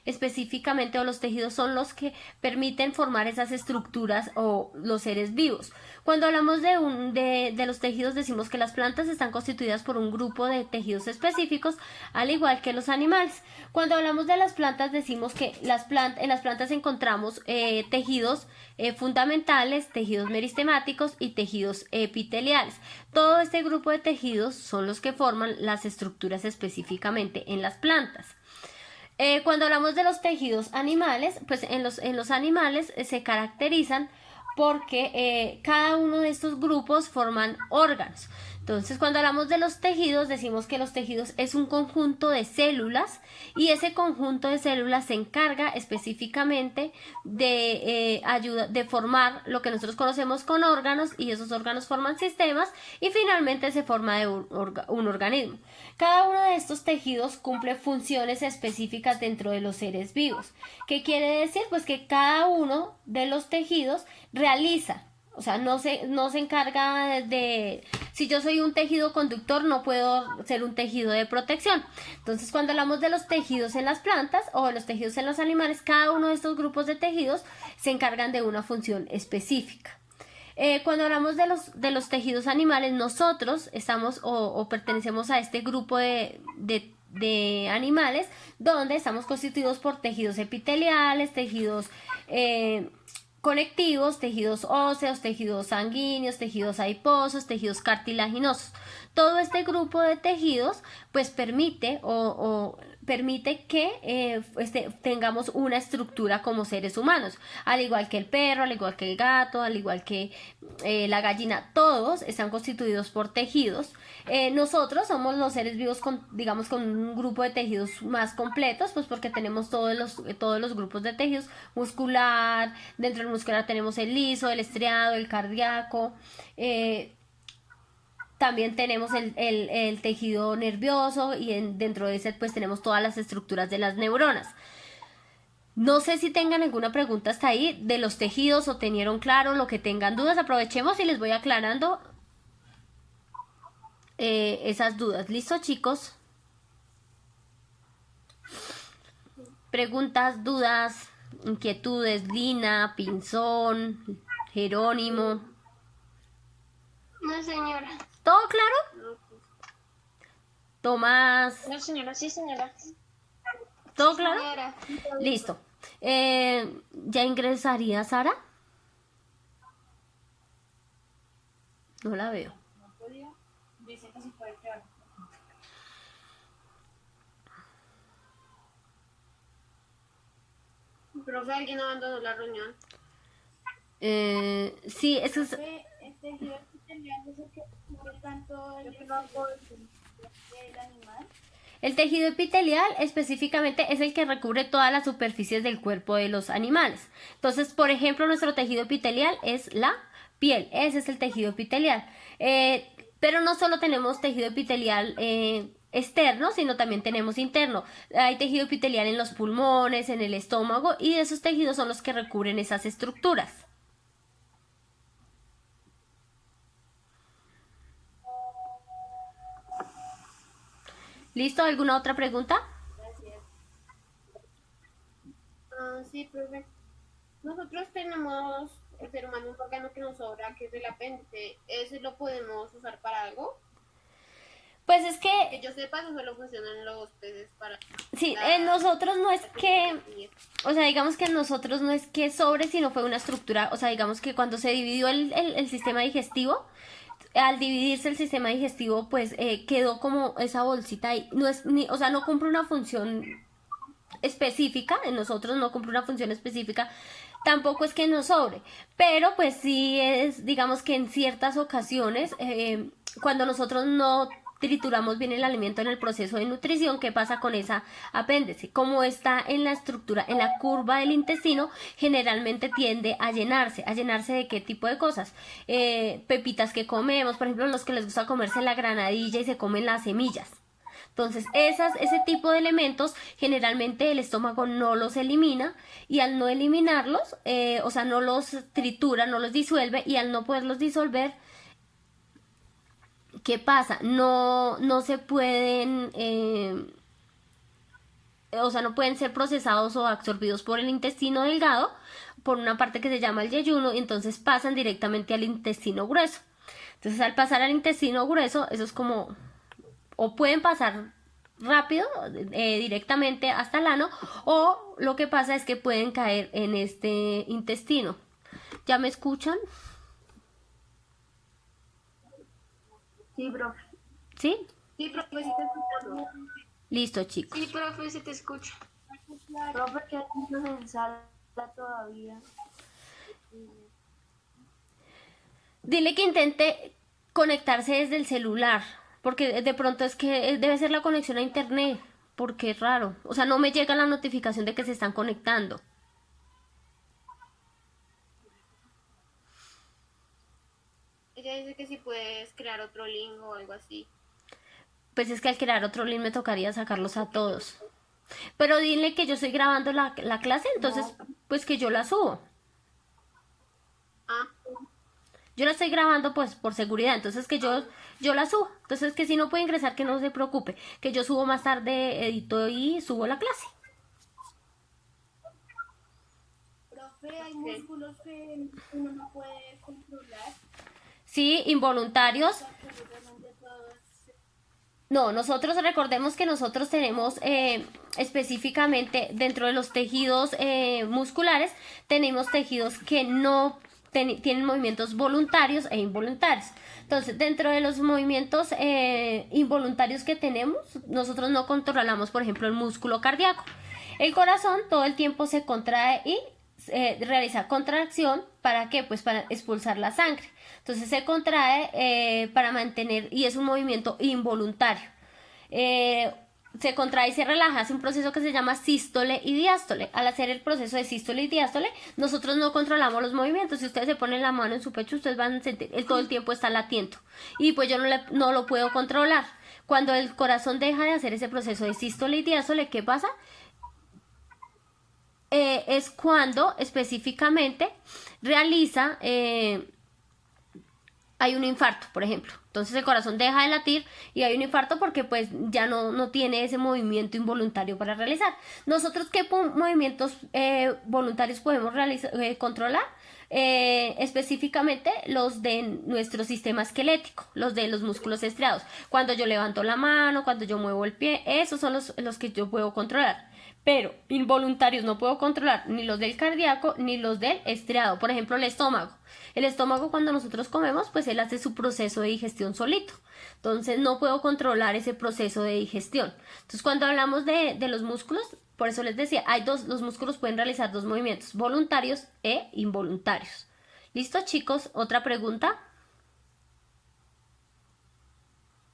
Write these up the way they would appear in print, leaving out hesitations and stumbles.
específicamente, o los tejidos son los que permiten formar esas estructuras o los seres vivos. Cuando hablamos de los tejidos, decimos que las plantas están constituidas por un grupo de tejidos específicos, al igual que los animales. Cuando hablamos de las plantas, decimos que en las plantas encontramos tejidos fundamentales, tejidos meristemáticos y tejidos epiteliales. Todo este grupo de tejidos son los que forman las estructuras específicamente en las plantas. Cuando hablamos de los tejidos animales, pues en los animales se caracterizan porque cada uno de estos grupos forman órganos. Entonces, cuando hablamos de los tejidos, decimos que los tejidos es un conjunto de células, y ese conjunto de células se encarga específicamente de formar lo que nosotros conocemos con órganos, y esos órganos forman sistemas y finalmente se forma un organismo. Cada uno de estos tejidos cumple funciones específicas dentro de los seres vivos. ¿Qué quiere decir? Pues que cada uno de los tejidos realiza, o sea, no se encarga de, si yo soy un tejido conductor, no puedo ser un tejido de protección. Entonces, cuando hablamos de los tejidos en las plantas o de los tejidos en los animales, cada uno de estos grupos de tejidos se encargan de una función específica. Cuando hablamos de los tejidos animales, nosotros estamos o pertenecemos a este grupo de animales, donde estamos constituidos por tejidos epiteliales, tejidos conectivos, tejidos óseos, tejidos sanguíneos, tejidos adiposos, tejidos cartilaginosos. Todo este grupo de tejidos pues permite que tengamos una estructura como seres humanos, al igual que el perro, al igual que el gato, al igual que la gallina. Todos están constituidos por tejidos. Nosotros somos los seres vivos con un grupo de tejidos más completos, pues porque tenemos todos los grupos de tejidos: muscular, dentro del muscular tenemos el liso, el estriado, el cardíaco, también tenemos el tejido nervioso, y dentro de ese pues tenemos todas las estructuras de las neuronas. No sé si tengan alguna pregunta hasta ahí de los tejidos, o tenieron claro. Lo que tengan dudas, aprovechemos y les voy aclarando esas dudas. ¿Listo, chicos? Preguntas, dudas, inquietudes. Lina, Pinzón, Jerónimo. No, señora. ¿Todo claro? Tomás. No, señora, sí, señora. ¿Todo Sí, claro? señora. Listo. ¿Ya ingresaría Sara? No la veo. Dice que sí puede quedar. Profe, alguien abandonó la reunión. Sí, eso es... El tejido epitelial es el que cubre tanto el del animal. El tejido epitelial específicamente es el que recubre todas las superficies del cuerpo de los animales. Entonces, por ejemplo, nuestro tejido epitelial es la piel. Ese es el tejido epitelial. Pero no solo tenemos tejido epitelial externo, sino también tenemos interno. Hay tejido epitelial en los pulmones, en el estómago, y esos tejidos son los que recubren esas estructuras. ¿Listo? ¿Alguna otra pregunta? Gracias. Sí, profe. Nosotros tenemos, el ser humano, un órgano que nos sobra, que es el apéndice. ¿Ese lo podemos usar para algo? Pues es Que que, yo sepa, eso solo funcionan los peces para... sí, en nosotros no es que, o sea, digamos que en nosotros no es que sobre, sino fue una estructura. O sea, digamos que cuando se dividió el sistema digestivo, al dividirse el sistema digestivo, pues quedó como esa bolsita ahí. No es o sea, no cumple una función específica, en nosotros no cumple una función específica, tampoco es que nos sobre, pero pues sí es, digamos que en ciertas ocasiones, cuando nosotros no trituramos bien el alimento en el proceso de nutrición, ¿qué pasa con esa apéndice? Como está en la estructura, en la curva del intestino, generalmente tiende a llenarse de qué tipo de cosas, pepitas que comemos, por ejemplo, los que les gusta comerse la granadilla y se comen las semillas. Entonces, ese tipo de elementos generalmente el estómago no los elimina, y al no eliminarlos, o sea, no los tritura, no los disuelve, y al no poderlos disolver, ¿qué pasa? No se pueden o sea, no pueden ser procesados o absorbidos por el intestino delgado, por una parte que se llama el yeyuno, y entonces pasan directamente al intestino grueso. Entonces, al pasar al intestino grueso, eso es como, o pueden pasar rápido, directamente hasta el ano, o lo que pasa es que pueden caer en este intestino. ¿Ya me escuchan? Sí, profe. ¿Sí? Sí, profe, sí te escuchando. Listo, chicos. Sí, profe, se te escucha. Profe, ¿qué nos ensala todavía? Dile que intente conectarse desde el celular, porque de pronto es que debe ser la conexión a internet, porque es raro. O sea, no me llega la notificación de que se están conectando. Ella dice que si puedes crear otro link o algo así. Pues es que al crear otro link me tocaría sacarlos a todos. Pero dile que yo estoy grabando la clase, entonces pues que yo la subo. Ah, Yo la estoy grabando pues por seguridad, entonces que yo la subo. Entonces que si no puede ingresar, que no se preocupe, que yo subo más tarde, edito y subo la clase. Profe, hay músculos que uno no puede controlar. Sí, involuntarios. Absolutamente todos. No, nosotros recordemos que nosotros tenemos específicamente dentro de los tejidos musculares, tenemos tejidos que no tienen movimientos voluntarios e involuntarios. Entonces, dentro de los movimientos involuntarios que tenemos, nosotros no controlamos, por ejemplo, el músculo cardíaco. El corazón todo el tiempo se contrae y realiza contracción. ¿Para qué? Pues para expulsar la sangre. Entonces se contrae para mantener, y es un movimiento involuntario. Se contrae y se relaja, es un proceso que se llama sístole y diástole. Al hacer el proceso de sístole y diástole, nosotros no controlamos los movimientos. Si ustedes se ponen la mano en su pecho, ustedes van a sentir, todo el tiempo está latiendo. Y pues yo no lo puedo controlar. Cuando el corazón deja de hacer ese proceso de sístole y diástole, ¿qué pasa? Es cuando específicamente realiza, hay un infarto, por ejemplo. Entonces el corazón deja de latir y hay un infarto porque pues ya no tiene ese movimiento involuntario para realizar. Nosotros, ¿qué movimientos voluntarios podemos controlar? Específicamente los de nuestro sistema esquelético, los de los músculos estriados. Cuando yo levanto la mano, cuando yo muevo el pie, esos son los que yo puedo controlar. Pero involuntarios no puedo controlar ni los del cardíaco ni los del estriado. Por ejemplo, el estómago. El estómago, cuando nosotros comemos, pues él hace su proceso de digestión solito. Entonces no puedo controlar ese proceso de digestión. Entonces cuando hablamos de los músculos, por eso les decía, los músculos pueden realizar dos movimientos, voluntarios e involuntarios. ¿Listo, chicos? ¿Otra pregunta?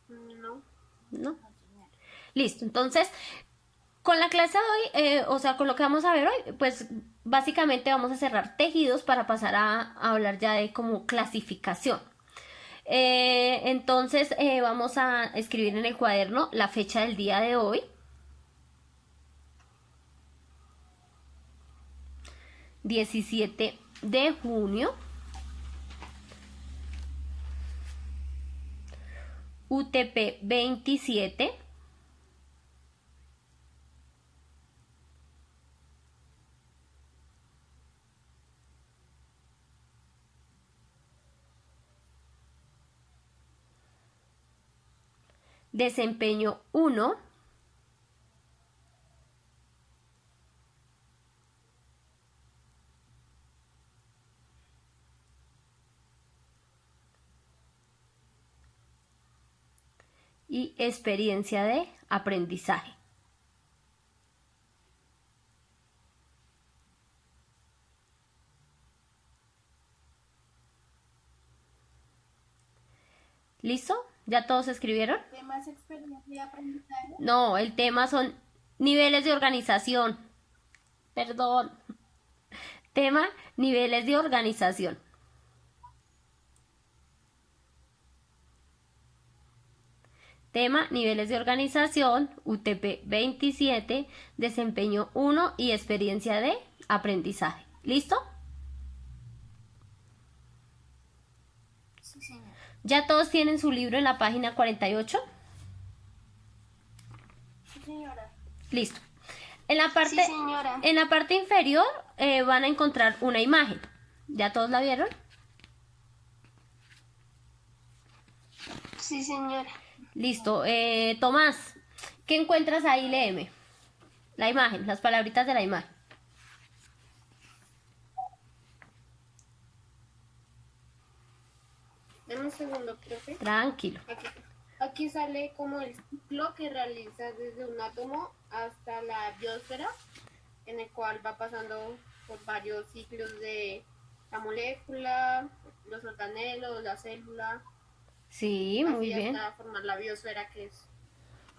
no. ¿No? Listo, entonces con la clase de hoy, o sea, con lo que vamos a ver hoy, pues básicamente vamos a cerrar tejidos para pasar a hablar ya de como clasificación. Entonces vamos a escribir en el cuaderno la fecha del día de hoy. ...17 de junio... UTP 27... Desempeño 1... y experiencia de aprendizaje. ¿Listo? ¿Ya todos escribieron? ¿Temas, experiencia y aprendizaje? No, el tema son niveles de organización. Perdón. Tema, niveles de organización. Tema, niveles de organización, UTP 27, desempeño 1 y experiencia de aprendizaje. ¿Listo? Sí, señor. ¿Ya todos tienen su libro en la página 48? Sí, señora. Listo. En la Sí, parte, señora. en la parte inferior van a encontrar una imagen. ¿Ya todos la vieron? Sí, señora. Listo. Tomás, ¿qué encuentras ahí? Léeme. La imagen, las palabritas de la imagen. Dame un segundo, profe. Tranquilo. Aquí sale como el ciclo que realiza desde un átomo hasta la biosfera, en el cual va pasando por varios ciclos de la molécula, los organelos, la célula, Sí, muy así bien. hasta formar la biosfera, que es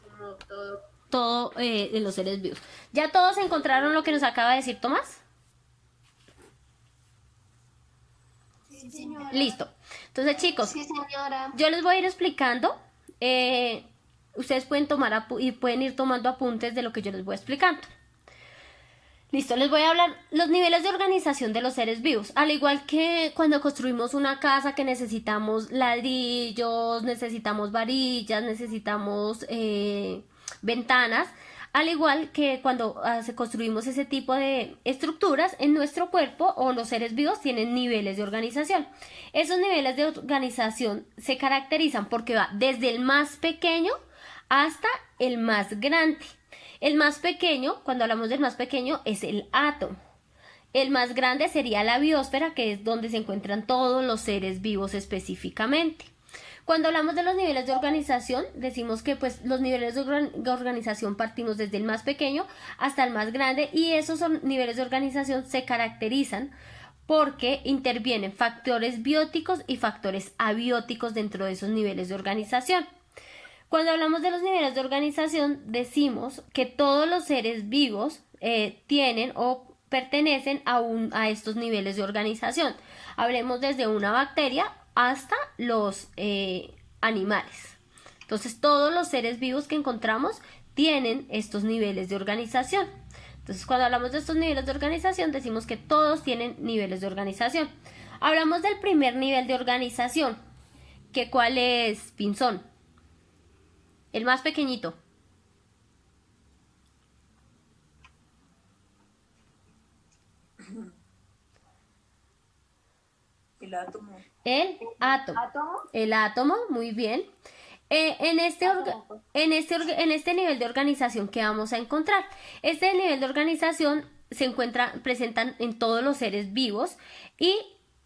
como todo. Todo de los seres vivos. ¿Ya todos encontraron lo que nos acaba de decir Tomás? Sí, señora. Listo. Entonces, chicos, Sí, señora. yo les voy a ir explicando. Ustedes pueden tomar y pueden ir tomando apuntes de lo que yo les voy explicando. Listo, les voy a hablar los niveles de organización de los seres vivos. Al igual que cuando construimos una casa que necesitamos ladrillos, necesitamos varillas, necesitamos ventanas. Al igual que cuando construimos ese tipo de estructuras, en nuestro cuerpo o los seres vivos tienen niveles de organización. Esos niveles de organización se caracterizan porque va desde el más pequeño hasta el más grande. El más pequeño, cuando hablamos del más pequeño, es el átomo. El más grande sería la biosfera, que es donde se encuentran todos los seres vivos específicamente. Cuando hablamos de los niveles de organización, decimos que pues los niveles de organización partimos desde el más pequeño hasta el más grande, y esos niveles de organización se caracterizan porque intervienen factores bióticos y factores abióticos dentro de esos niveles de organización. Cuando hablamos de los niveles de organización, decimos que todos los seres vivos tienen o pertenecen a estos niveles de organización. Hablemos desde una bacteria hasta los animales. Entonces, todos los seres vivos que encontramos tienen estos niveles de organización. Entonces, cuando hablamos de estos niveles de organización, decimos que todos tienen niveles de organización. Hablamos del primer nivel de organización, que ¿cuál es, Pinzón? El más pequeñito. El átomo. El átomo. ¿Átomo? El átomo, muy bien. En este nivel de organización que vamos a encontrar, este nivel de organización se encuentra presente en todos los seres vivos, y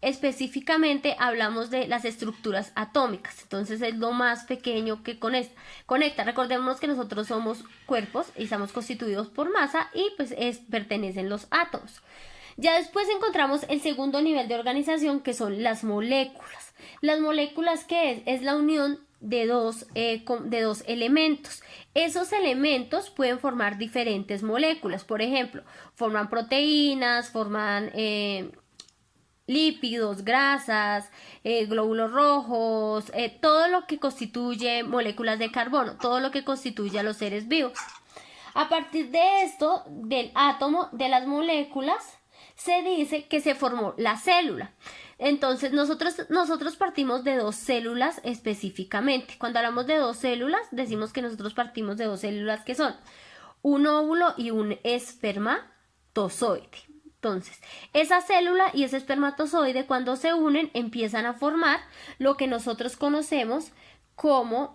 específicamente hablamos de las estructuras atómicas. Entonces es lo más pequeño que conecta. Recordemos que nosotros somos cuerpos y estamos constituidos por masa, y pues pertenecen los átomos. Ya después encontramos el segundo nivel de organización, que son las moléculas. Las moléculas, ¿qué es? Es la unión de dos elementos. Esos elementos pueden formar diferentes moléculas. Por ejemplo, forman proteínas, forman lípidos, grasas, glóbulos rojos, todo lo que constituye moléculas de carbono, todo lo que constituye a los seres vivos. A partir de esto, del átomo, de las moléculas, se dice que se formó la célula. Entonces nosotros partimos de dos células específicamente. Cuando hablamos de dos células, decimos que nosotros partimos de dos células que son un óvulo y un espermatozoide. Entonces, esa célula y ese espermatozoide, cuando se unen, empiezan a formar lo que nosotros conocemos como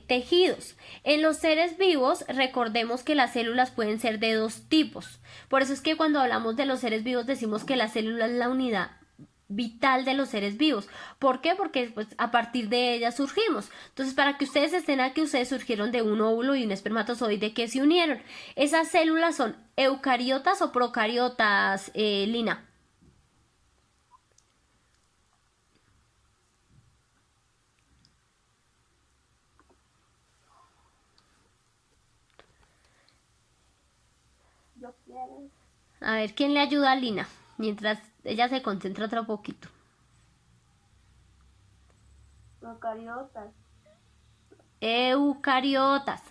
tejidos. En los seres vivos, recordemos que las células pueden ser de dos tipos. Por eso es que cuando hablamos de los seres vivos decimos que la célula es la unidad vital de los seres vivos. ¿Por qué? Porque pues, a partir de ella surgimos. Entonces, para que ustedes estén aquí, ustedes surgieron de un óvulo y un espermatozoide que se unieron. Esas células son eucariotas o procariotas, Lina. Yo quiero. A ver, ¿quién le ayuda a Lina? Mientras ella se concentra otro poquito. Procariotas. Eucariotas.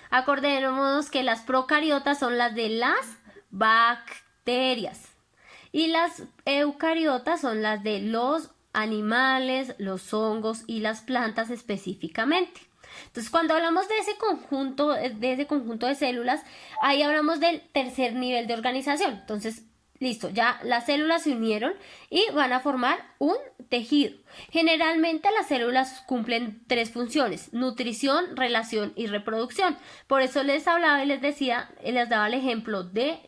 Acordémonos que las procariotas son las de las bacterias y las eucariotas son las de los animales, los hongos y las plantas específicamente. Entonces, cuando hablamos de ese conjunto de células, ahí hablamos del tercer nivel de organización. Entonces, listo, ya las células se unieron y van a formar un tejido. Generalmente las células cumplen 3 funciones: nutrición, relación y reproducción. Por eso les hablaba y les decía, les daba el ejemplo de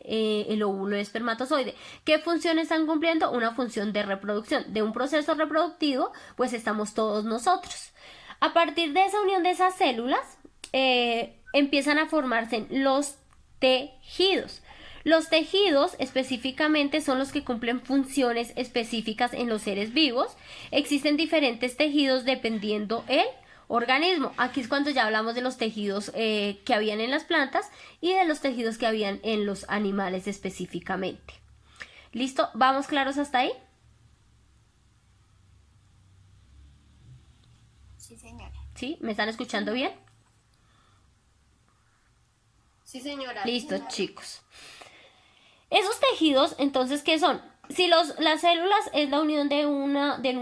el óvulo y espermatozoide. ¿Qué función están cumpliendo? Una función de reproducción. De un proceso reproductivo, pues estamos todos nosotros. A partir de esa unión de esas células, empiezan a formarse los tejidos. Los tejidos específicamente son los que cumplen funciones específicas en los seres vivos. Existen diferentes tejidos dependiendo el organismo. Aquí es cuando ya hablamos de los tejidos que habían en las plantas y de los tejidos que habían en los animales específicamente. ¿Listo? ¿Vamos claros hasta ahí? Sí, señora. ¿Sí? ¿Me están escuchando bien? Sí, señora. Listo, chicos. Esos tejidos, entonces, ¿qué son? Si las células es la unión de un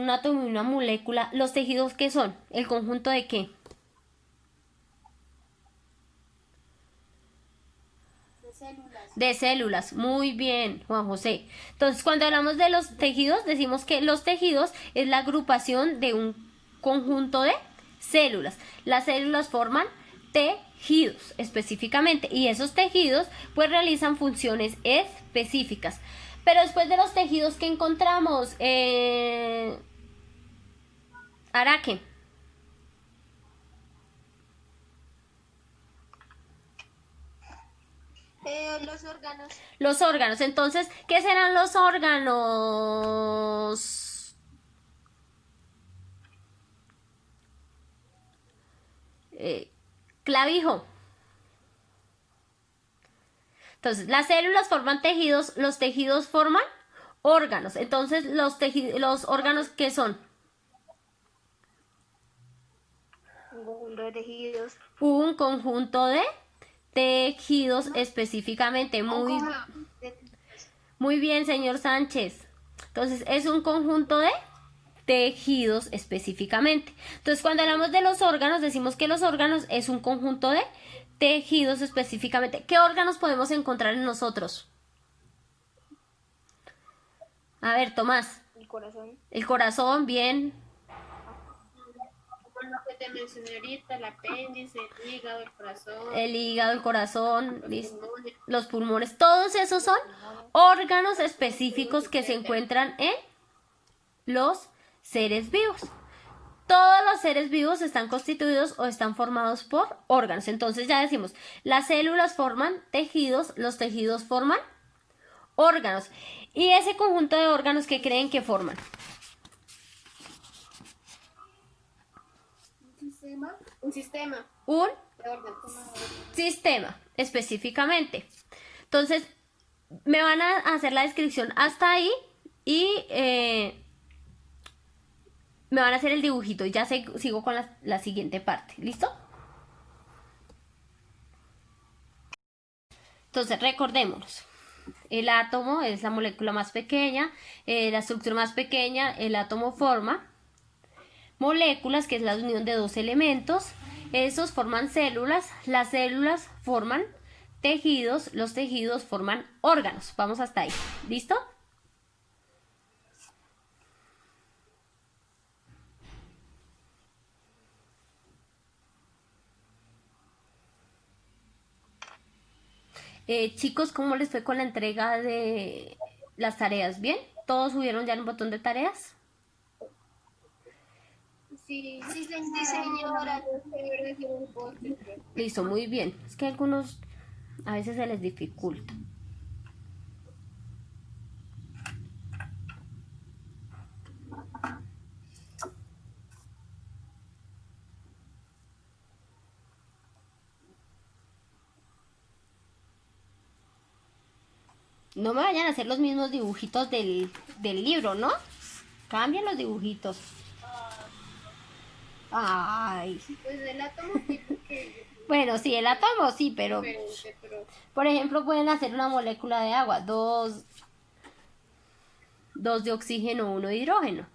átomo y una molécula, ¿los tejidos qué son? ¿El conjunto de qué? De células. De células. Muy bien, Juan José. Entonces, cuando hablamos de los tejidos, decimos que los tejidos es la agrupación de un conjunto de células. Las células forman tejidos específicamente y esos tejidos pues realizan funciones específicas. Pero después de los tejidos que encontramos, Araque, Los órganos. los órganos. Entonces, ¿qué serán los órganos? Clavijo. Entonces, las células forman tejidos, los tejidos forman órganos. Entonces, los órganos, ¿qué son? Un conjunto de tejidos. Un conjunto de tejidos específicamente. Muy bien, señor Sánchez. Entonces, es un conjunto de tejidos específicamente. Entonces, cuando hablamos de los órganos, decimos que los órganos es un conjunto de tejidos específicamente. ¿Qué órganos podemos encontrar en nosotros? A ver, Tomás. El corazón. El corazón, bien. Como lo que te mencioné ahorita, el apéndice, el hígado, el corazón, El hígado, el corazón, los pulmones. los pulmones. Todos esos son órganos específicos que se encuentran en los seres vivos. Todos los seres vivos están constituidos o están formados por órganos. Entonces ya decimos, las células forman tejidos, los tejidos forman órganos. Y ese conjunto de órganos, ¿qué creen que forman? Un sistema Un de órganos. sistema, específicamente. Entonces, me van a hacer la descripción hasta ahí y me van a hacer el dibujito y ya sigo con la siguiente parte. ¿Listo? Entonces, recordémonos. El átomo es la molécula más pequeña, la estructura más pequeña, el átomo forma moléculas, que es la unión de dos elementos. Esos forman células, las células forman tejidos, los tejidos forman órganos. Vamos hasta ahí. ¿Listo? Chicos, ¿cómo les fue con la entrega de las tareas? ¿Bien? ¿Todos subieron ya el botón de tareas? Sí, Sí, señora. Listo, muy bien. Es que a algunos a veces se les dificulta. No me vayan a hacer los mismos dibujitos del libro, ¿no? Cambien los dibujitos. Ay. Pues el átomo sí, porque Bueno, sí, el átomo sí, pero es diferente, pero por ejemplo pueden hacer una molécula de agua, dos de oxígeno, uno de hidrógeno.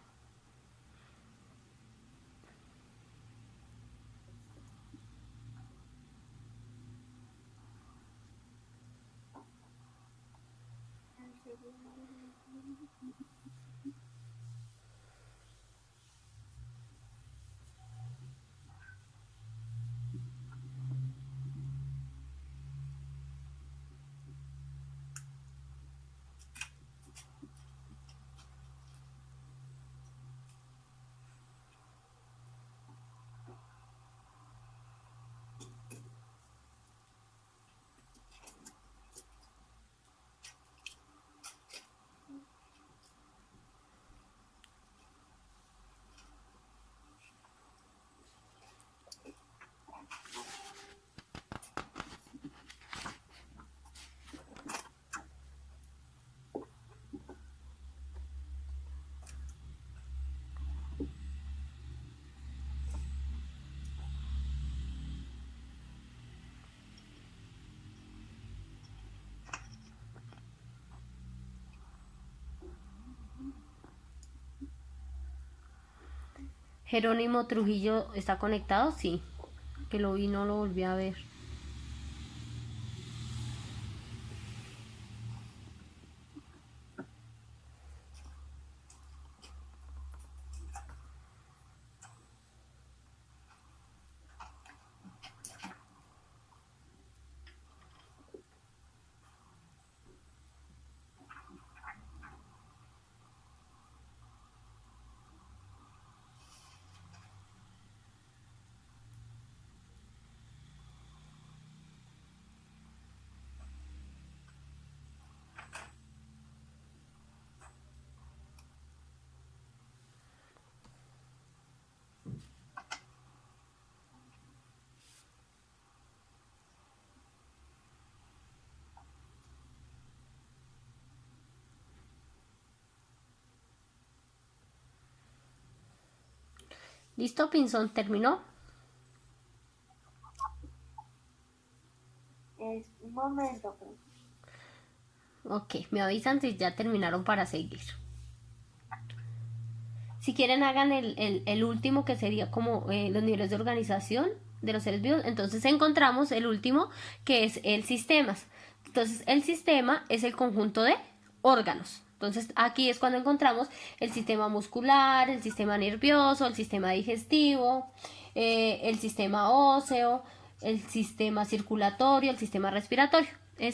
Jerónimo Trujillo está conectado, sí, que lo vi, no lo volví a ver. ¿Listo, Pinzón? ¿Terminó? Un momento, pues. Ok, me avisan si ya terminaron para seguir. Si quieren hagan el último, que sería como los niveles de organización de los seres vivos. Entonces encontramos el último, que es el sistemas. Entonces el sistema es el conjunto de órganos. Entonces aquí es cuando encontramos el sistema muscular, el sistema nervioso, el sistema digestivo, el sistema óseo, el sistema circulatorio, el sistema respiratorio.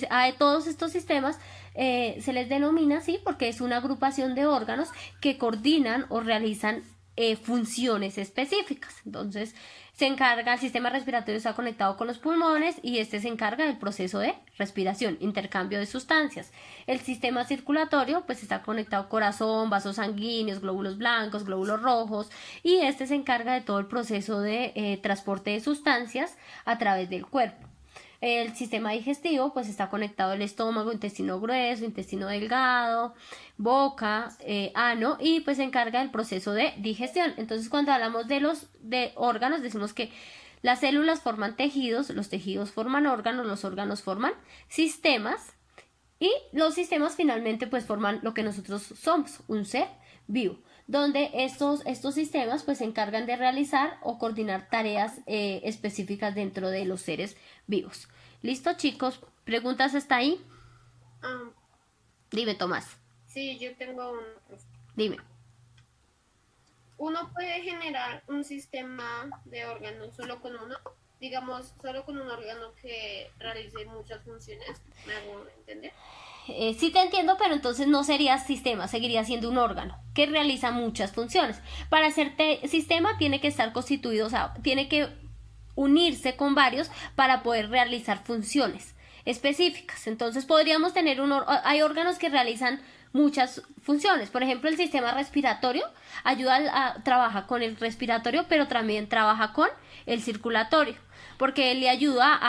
A todos estos sistemas se les denomina así porque es una agrupación de órganos que coordinan o realizan funciones específicas. Entonces, el sistema respiratorio está conectado con los pulmones y este se encarga del proceso de respiración, intercambio de sustancias. El sistema circulatorio pues está conectado al corazón, vasos sanguíneos, glóbulos blancos, glóbulos rojos, y este se encarga de todo el proceso de transporte de sustancias a través del cuerpo. El sistema digestivo pues está conectado al estómago, intestino grueso, intestino delgado, boca, ano, y pues se encarga del proceso de digestión. Entonces cuando hablamos de órganos decimos que las células forman tejidos, los tejidos forman órganos, los órganos forman sistemas y los sistemas finalmente pues forman lo que nosotros somos, un ser vivo, donde estos sistemas pues se encargan de realizar o coordinar tareas específicas dentro de los seres vivos. ¿Listo, chicos? ¿Preguntas hasta ahí? Dime, Tomás. Sí, yo tengo una. Dime. Uno puede generar un sistema de órganos solo con uno, digamos, solo con un órgano que realice muchas funciones. ¿Me hago entender? Sí te entiendo, pero entonces no sería sistema, seguiría siendo un órgano que realiza muchas funciones. Para ser sistema tiene que estar constituido, o sea, tiene que unirse con varios para poder realizar funciones específicas. Entonces podríamos tener hay órganos que realizan muchas funciones. Por ejemplo, el sistema respiratorio trabaja con el respiratorio, pero también trabaja con el circulatorio, porque él le ayuda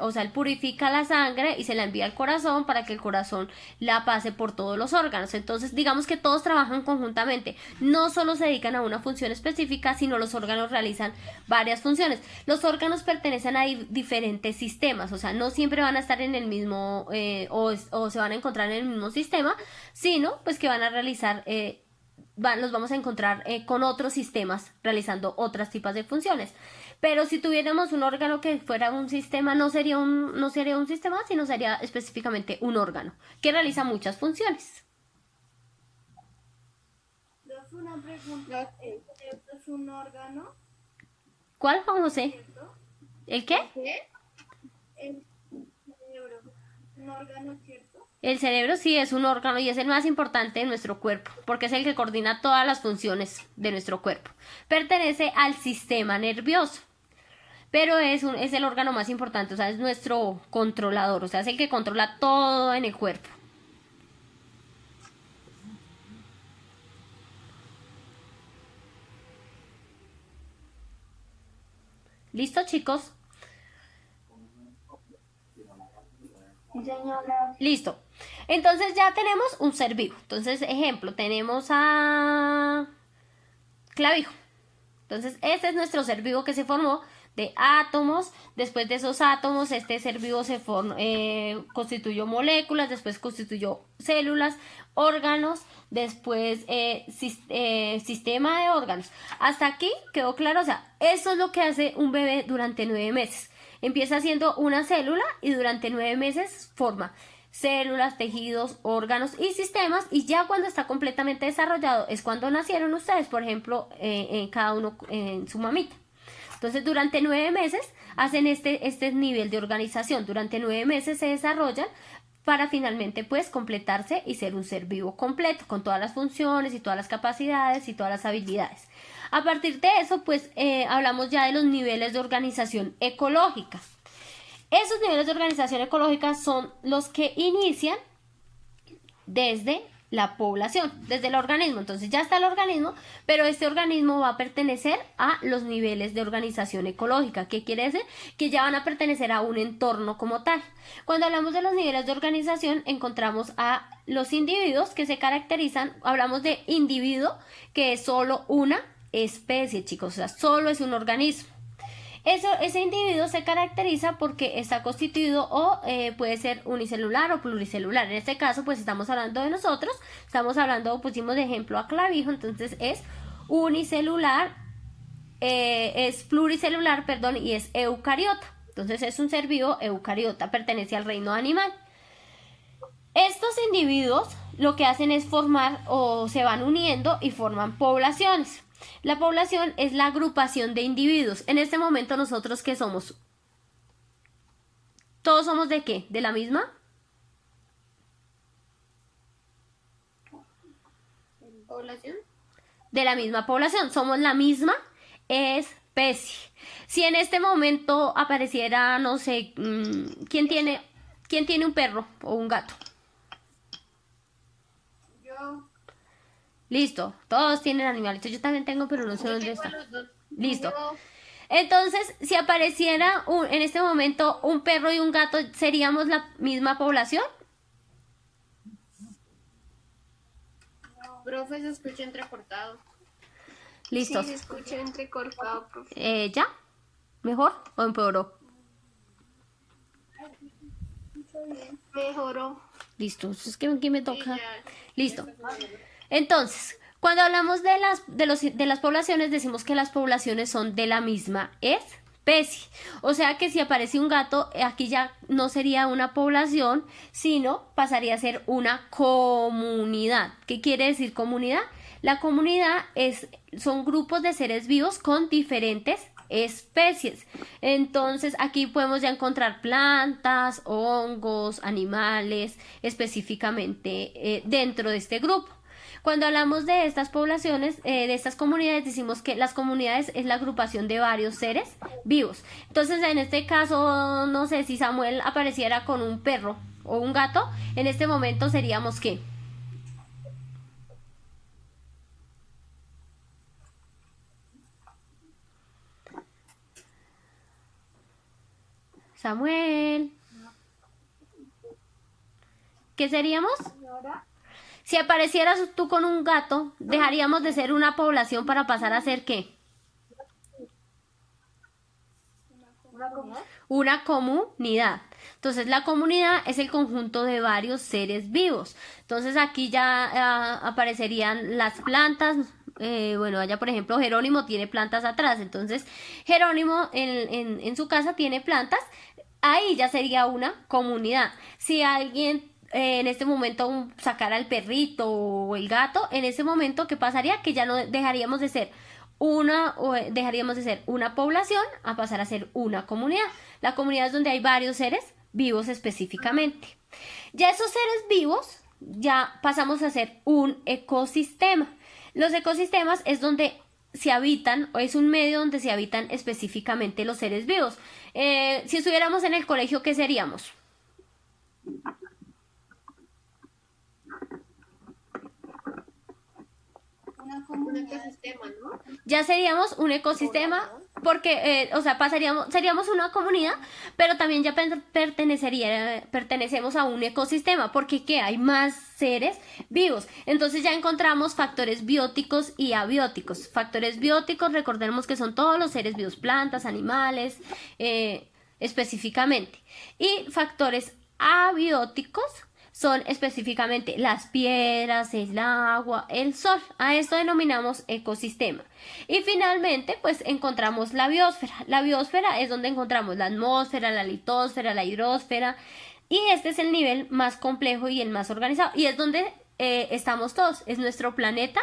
o sea, él purifica la sangre y se la envía al corazón para que el corazón la pase por todos los órganos. Entonces, digamos que todos trabajan conjuntamente, no solo se dedican a una función específica, sino los órganos realizan varias funciones. Los órganos pertenecen a diferentes sistemas, o sea, no siempre van a estar en el mismo o se van a encontrar en el mismo sistema, sino pues que van a realizar los vamos a encontrar con otros sistemas realizando otras tipos de funciones. Pero si tuviéramos un órgano que fuera un sistema, no sería un sistema, sino sería específicamente un órgano que realiza muchas funciones. Profe, una pregunta. ¿El cerebro es un órgano, ¿Cuál, Juan José? cierto? ¿El qué? ¿Qué? El cerebro, un órgano, ¿cierto? El cerebro sí es un órgano y es el más importante de nuestro cuerpo, porque es el que coordina todas las funciones de nuestro cuerpo. Pertenece al sistema nervioso, pero es el órgano más importante, o sea, es nuestro controlador, o sea, es el que controla todo en el cuerpo. ¿Listo, chicos? Sí, señora. Listo. Entonces ya tenemos un ser vivo. Entonces, ejemplo, tenemos a clavijo. Entonces, este es nuestro ser vivo que se formó de átomos. Después de esos átomos, este ser vivo constituyó moléculas, después constituyó células, órganos, después sistema de órganos. Hasta aquí quedó claro. O sea, eso es lo que hace un bebé durante 9 meses. Empieza siendo una célula y durante 9 meses forma células, tejidos, órganos y sistemas, y ya cuando está completamente desarrollado es cuando nacieron ustedes, por ejemplo, cada uno en su mamita. Entonces, durante 9 meses hacen este nivel de organización, durante 9 meses se desarrollan para finalmente pues completarse y ser un ser vivo completo, con todas las funciones y todas las capacidades y todas las habilidades. A partir de eso, pues hablamos ya de los niveles de organización ecológica. Esos niveles de organización ecológica son los que inician desde la población, desde el organismo. Entonces ya está el organismo, pero este organismo va a pertenecer a los niveles de organización ecológica. ¿Qué quiere decir? Que ya van a pertenecer a un entorno como tal. Cuando hablamos de los niveles de organización, encontramos a los individuos que se caracterizan, hablamos de individuo, que es solo una especie, chicos, o sea, solo es un organismo. Ese individuo se caracteriza porque está constituido o puede ser unicelular o pluricelular. En este caso, pues estamos hablando de nosotros, pusimos de ejemplo a clavijo, entonces es unicelular, es pluricelular, perdón, y es eucariota. Entonces es un ser vivo eucariota, pertenece al reino animal. Estos individuos lo que hacen es formar o se van uniendo y forman poblaciones. La población es la agrupación de individuos. En este momento nosotros, ¿qué somos? ¿Todos somos de qué? ¿De la misma? ¿Población? De la misma población. Somos la misma especie. Si en este momento apareciera, no sé, ¿quién tiene un perro o un gato? Yo, Listo, todos tienen animalitos. Yo también tengo, pero no sé Yo dónde tengo está. los dos. Listo. Yo, Entonces, si apareciera en este momento un perro y un gato, ¿seríamos la misma población? profe, se escucha entrecortado. Listos. Sí, se escucha entrecortado, profe. ¿Ya? ¿Mejor o empeoró? Mejoró. Listo. Es que aquí me Sí, toca. ya. Listo. Entonces, cuando hablamos de las poblaciones, decimos que las poblaciones son de la misma especie. O sea que si aparece un gato, aquí ya no sería una población, sino pasaría a ser una comunidad. ¿Qué quiere decir comunidad? La comunidad son grupos de seres vivos con diferentes especies. Entonces aquí podemos ya encontrar plantas, hongos, animales, específicamente dentro de este grupo. Cuando hablamos de estas poblaciones, de estas comunidades, decimos que las comunidades es la agrupación de varios seres vivos. Entonces, en este caso, no sé si Samuel apareciera con un perro o un gato, en este momento seríamos ¿qué? Samuel. ¿Qué seríamos? Si aparecieras tú con un gato, dejaríamos de ser una población para pasar a ser ¿qué? Una comunidad. Entonces la comunidad es el conjunto de varios seres vivos. Entonces aquí ya aparecerían las plantas, bueno, allá por ejemplo Jerónimo tiene plantas atrás, entonces Jerónimo en su casa tiene plantas, ahí ya sería una comunidad. Si alguien en este momento sacara al perrito o el gato, en ese momento, ¿qué pasaría? Que ya no dejaríamos de ser una población a pasar a ser una comunidad. La comunidad es donde hay varios seres vivos específicamente. Ya esos seres vivos ya pasamos a ser un ecosistema. Los ecosistemas es donde se habitan, o es un medio donde se habitan específicamente los seres vivos. Si estuviéramos en el colegio, ¿qué seríamos? Un ecosistema, ¿no? Ya seríamos un ecosistema porque, seríamos una comunidad, pero también ya pertenecemos a un ecosistema porque ¿qué? Hay más seres vivos. Entonces ya encontramos factores bióticos y abióticos. Factores bióticos, recordemos que son todos los seres vivos, plantas, animales, específicamente. Y factores abióticos son específicamente las piedras, el agua, el sol. A esto denominamos ecosistema. Y finalmente, pues encontramos la biosfera. La biosfera es donde encontramos la atmósfera, la litosfera, la hidrosfera. Y este es el nivel más complejo y el más organizado. Y es donde estamos todos. Es nuestro planeta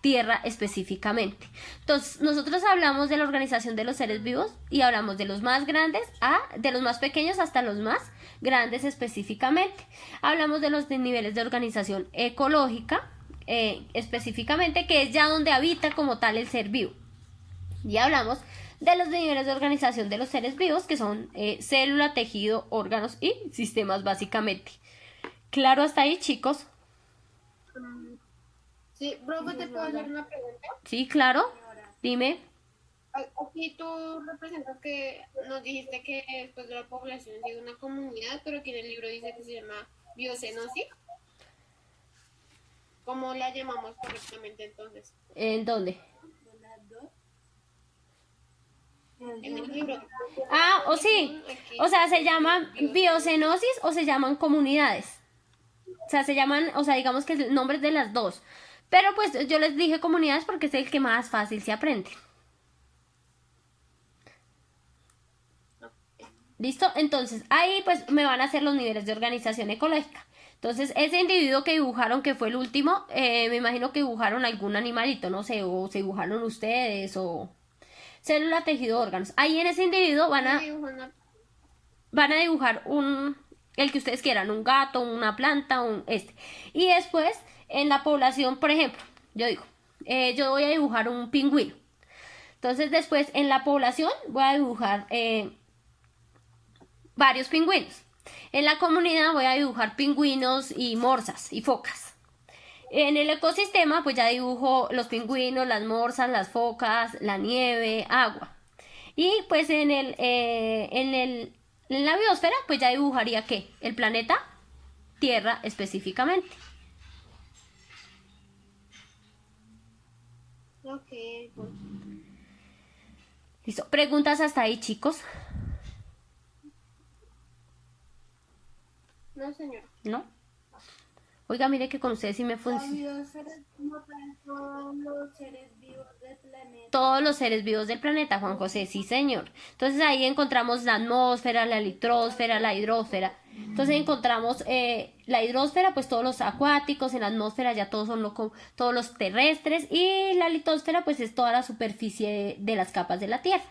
Tierra específicamente. Entonces, nosotros hablamos de la organización de los seres vivos y hablamos de los más grandes de los más pequeños hasta los más grandes específicamente. Hablamos de los niveles de organización ecológica específicamente, que es ya donde habita como tal el ser vivo. Y hablamos de los niveles de organización de los seres vivos, que son célula, tejido, órganos y sistemas básicamente. ¿Claro hasta ahí, chicos? Sí, profe, ¿te puedo hacer una pregunta? Sí, claro. Dime. Aquí tú representas que nos dijiste que después de la población sigue una comunidad, pero aquí en el libro dice que se llama biocenosis. ¿Cómo la llamamos correctamente entonces? ¿En dónde? En el libro. O sí. O sea, se llaman biocenosis o se llaman comunidades. O sea, digamos que el nombre es de las dos. Pero pues yo les dije comunidades porque es el que más fácil se aprende. ¿Listo? Entonces, ahí pues me van a hacer los niveles de organización ecológica. Entonces, ese individuo que dibujaron, que fue el último, me imagino que dibujaron algún animalito, no sé, o se dibujaron ustedes, o célula, tejido, órganos. Ahí en ese individuo van a dibujar el que ustedes quieran, un gato, una planta, Y después, en la población, por ejemplo, yo voy a dibujar un pingüino. Entonces, después, en la población, voy a dibujar varios pingüinos. En la comunidad voy a dibujar pingüinos y morsas y focas. En el ecosistema pues ya dibujo los pingüinos, las morsas, las focas, la nieve, agua. Y pues en la biosfera pues ya dibujaría ¿qué? El planeta Tierra específicamente. Ok. Listo. ¿Preguntas hasta ahí, chicos? No, señor. ¿No? Oiga, mire que con ustedes sí me La funciona. biosfera es como tal todos los seres vivos del planeta. Todos los seres vivos del planeta, Juan José, sí, señor. Entonces ahí encontramos la atmósfera, la litosfera, la hidrosfera. Entonces encontramos la hidrosfera, pues todos los acuáticos, en la atmósfera ya todos son todos los terrestres, y la litosfera pues es toda la superficie de las capas de la Tierra.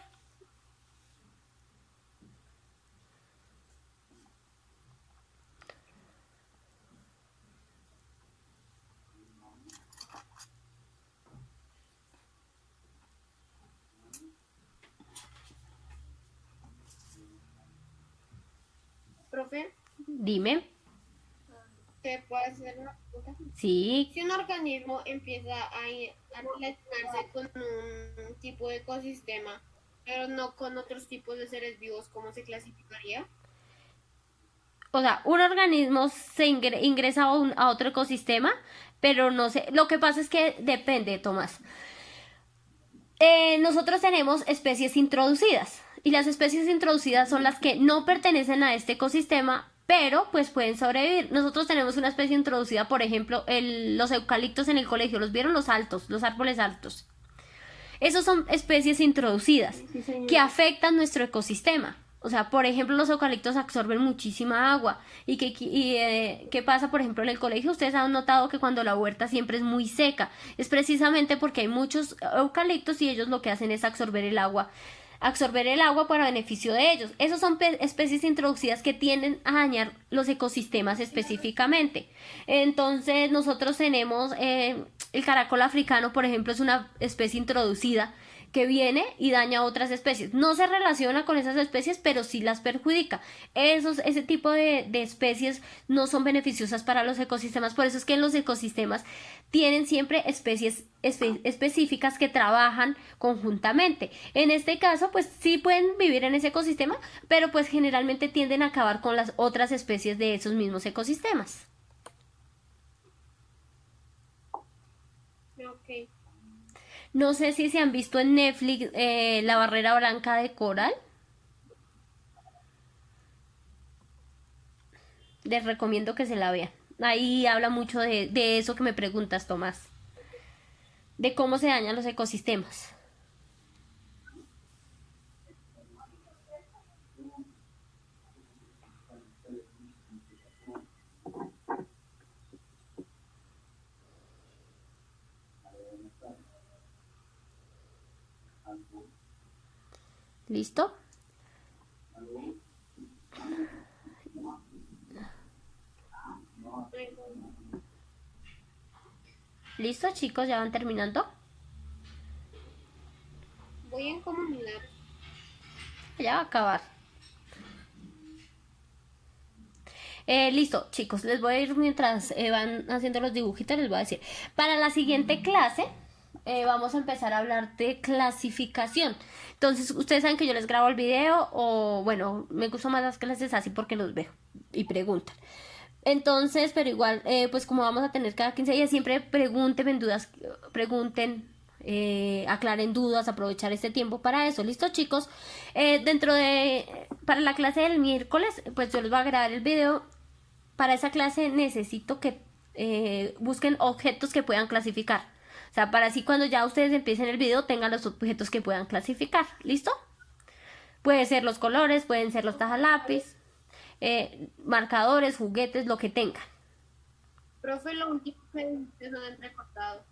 Profe, Dime. ¿te puedo hacer una pregunta? Sí. Si un organismo empieza a relacionarse con un tipo de ecosistema, pero no con otros tipos de seres vivos, ¿cómo se clasificaría? O sea, un organismo se ingresa a otro ecosistema, pero no sé. Lo que pasa es que depende, Tomás. Nosotros tenemos especies introducidas. Y las especies introducidas son las que no pertenecen a este ecosistema, pero pues pueden sobrevivir. Nosotros tenemos una especie introducida, por ejemplo, los eucaliptos en el colegio, ¿los vieron? Los altos, los árboles altos. Esos son especies introducidas que afectan nuestro ecosistema. O sea, por ejemplo, los eucaliptos absorben muchísima agua. ¿Qué pasa, por ejemplo, en el colegio? Ustedes han notado que cuando la huerta siempre es muy seca. Es precisamente porque hay muchos eucaliptos y ellos lo que hacen es absorber el agua para beneficio de ellos. Esos son especies introducidas que tienden a dañar los ecosistemas específicamente. Entonces nosotros tenemos el caracol africano, por ejemplo, es una especie introducida que viene y daña a otras especies. No se relaciona con esas especies, pero sí las perjudica. Ese tipo de especies no son beneficiosas para los ecosistemas. Por eso es que en los ecosistemas tienen siempre especies específicas que trabajan conjuntamente. En este caso, pues sí pueden vivir en ese ecosistema, pero pues generalmente tienden a acabar con las otras especies de esos mismos ecosistemas. Ok. No sé si se han visto en Netflix La Barrera Blanca de Coral. Les recomiendo que se la vean. Ahí habla mucho de eso que me preguntas, Tomás. De cómo se dañan los ecosistemas. ¿Listo? ¿Listo, chicos? ¿Ya van terminando? Voy en comunidad. Ya va a acabar. Listo, chicos, les voy a ir mientras van haciendo los dibujitos, les voy a decir. Para la siguiente clase vamos a empezar a hablar de clasificación. Entonces, ustedes saben que yo les grabo el video o, bueno, me gustan más las clases así porque los veo y preguntan. Entonces, pero igual, pues como vamos a tener cada 15 días, siempre pregunten dudas, aclaren dudas, aprovechar este tiempo para eso. ¿Listo, chicos? Para la clase del miércoles, pues yo les voy a grabar el video. Para esa clase necesito que busquen objetos que puedan clasificar. O sea, para así cuando ya ustedes empiecen el video tengan los objetos que puedan clasificar. ¿Listo? Pueden ser los colores, pueden ser los tajalápiz, marcadores, juguetes, lo que tengan. Profe, lo último que son entrecortados.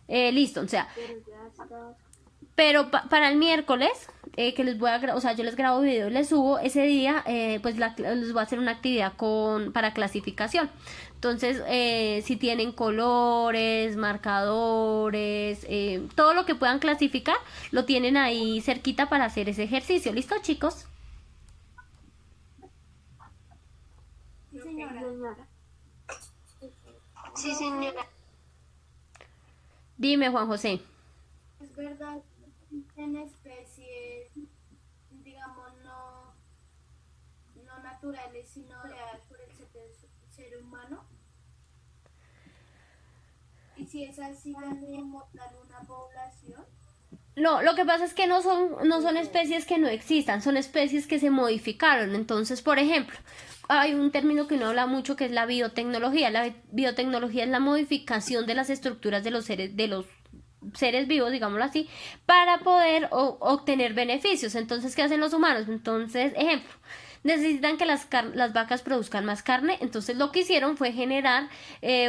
Listo, o sea, pero para el miércoles que les voy a o sea, yo les grabo video y les subo ese día, pues les voy a hacer una actividad para clasificación. Entonces, si tienen colores, marcadores, todo lo que puedan clasificar, lo tienen ahí cerquita para hacer ese ejercicio. ¿Listo, chicos? Sí, señora. Sí, señora. Dime, Juan José. Es verdad, en especies, digamos, no naturales, sino creadas por el ser humano. Y si es así, como tal una población. No, lo que pasa es que no son especies que no existan, son especies que se modificaron. Entonces, por ejemplo, hay un término que uno habla mucho que es la biotecnología. La biotecnología es la modificación de las estructuras de los seres vivos, digámoslo así, para poder obtener beneficios. Entonces, ¿qué hacen los humanos? Entonces, ejemplo, necesitan que las vacas produzcan más carne, entonces lo que hicieron fue generar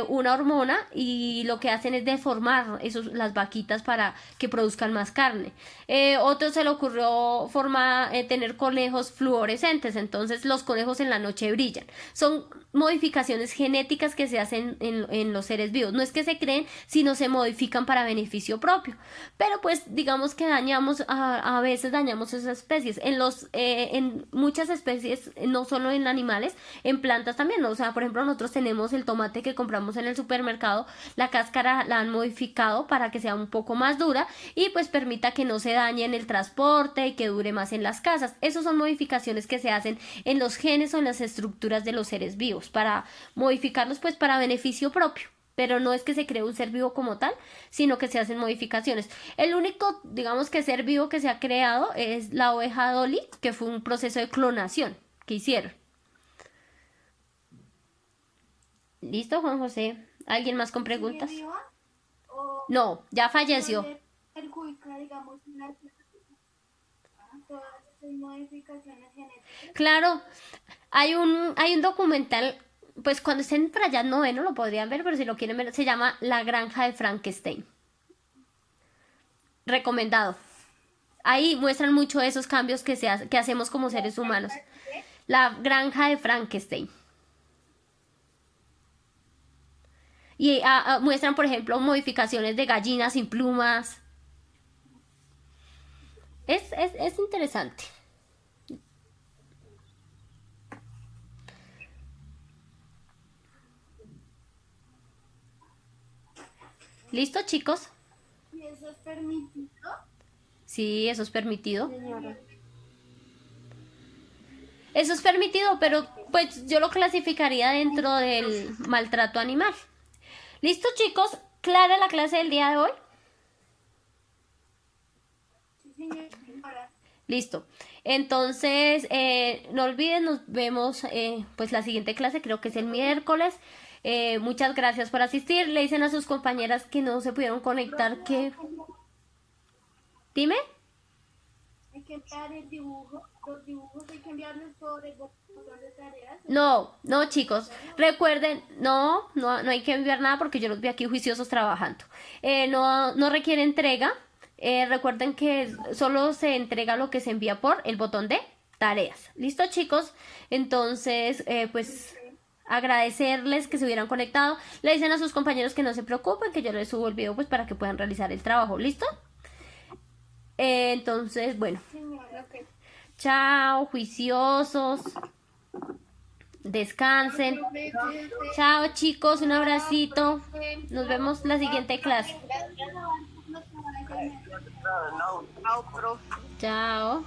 una hormona y lo que hacen es deformar las vaquitas para que produzcan más carne. Otro se le ocurrió tener conejos fluorescentes, entonces los conejos en la noche brillan. Son modificaciones genéticas que se hacen en los seres vivos, no es que se creen, sino se modifican para beneficio propio, pero pues digamos que a veces dañamos esas especies. En muchas especies, no solo en animales, en plantas también, ¿no? O sea, por ejemplo, nosotros tenemos el tomate que compramos en el supermercado, la cáscara la han modificado para que sea un poco más dura y pues permita que no se dañe en el transporte y que dure más en las casas. Esas son modificaciones que se hacen en los genes o en las estructuras de los seres vivos para modificarlos pues para beneficio propio. Pero no es que se cree un ser vivo como tal, sino que se hacen modificaciones. El único, digamos, que ser vivo que se ha creado es la oveja Dolly, que fue un proceso de clonación que hicieron. ¿Listo, Juan José? ¿Alguien más con preguntas? ¿Sigue viva? ¿O No, ya falleció. le perjudica, digamos, todas esas modificaciones genéticas? Claro, hay un documental, pues cuando estén por allá en noveno lo podrían ver, pero si lo quieren ver, se llama La Granja de Frankenstein. Recomendado. Ahí muestran mucho esos cambios que hacemos como seres humanos. La Granja de Frankenstein. Y muestran, por ejemplo, modificaciones de gallinas sin plumas. Es interesante. ¿Listo, chicos? ¿Y eso es permitido? Sí, eso es permitido. Señora. Eso es permitido, pero pues yo lo clasificaría dentro del maltrato animal. ¿Listo, chicos? ¿Clara la clase del día de hoy? Sí, señora. Listo. Entonces, no olviden, nos vemos pues la siguiente clase, creo que es el miércoles. Muchas gracias por asistir. Le dicen a sus compañeras que no se pudieron conectar que... Dime. Hay que enviar el dibujo, los dibujos hay que enviarlos por el botón de tareas. No, no, chicos. Recuerden, no hay que enviar nada porque yo los vi aquí juiciosos trabajando. No requiere entrega. Recuerden que solo se entrega lo que se envía por el botón de tareas. ¿Listo, chicos? Entonces, pues agradecerles que se hubieran conectado. Le dicen a sus compañeros que no se preocupen, que yo les subo el video pues para que puedan realizar el trabajo. ¿Listo? Entonces, bueno. Señora, Chao, juiciosos. Descansen. Profe, cuídese. Chao, chicos, un abracito. Nos vemos la siguiente clase. Chao, profe. Chao.